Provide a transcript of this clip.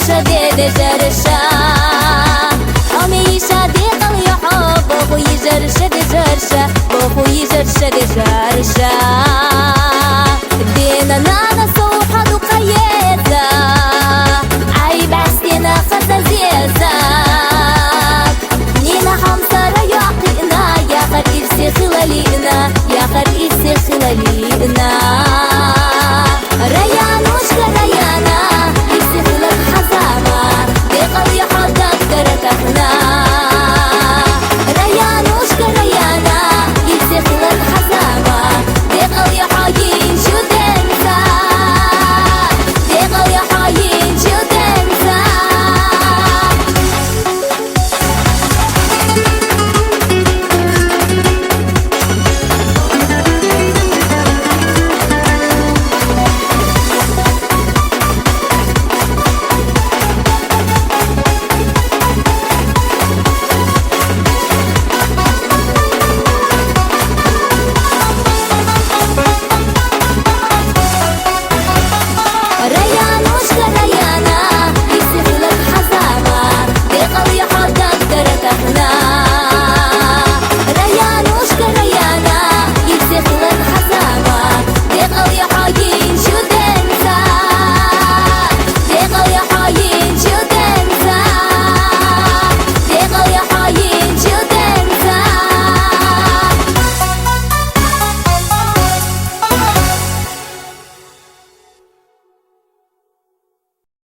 شديد جرشا أمي شديد اليحب بخوي جرشد جرشا بخوي جرشد جرشا دينا نانا صوحة وقيادة عيب عسينا خطة زيزة نينا حمصة يعطينا يا خريف سي خلالينا يا خريف سي خلالينا ريان وشك ريانا يسي خلال حزامة ديقل يحضر درتخنا ريان وشك ريانا يسي خلال حزامة ديقل يحايين شو دنسا ديقل يحايين شو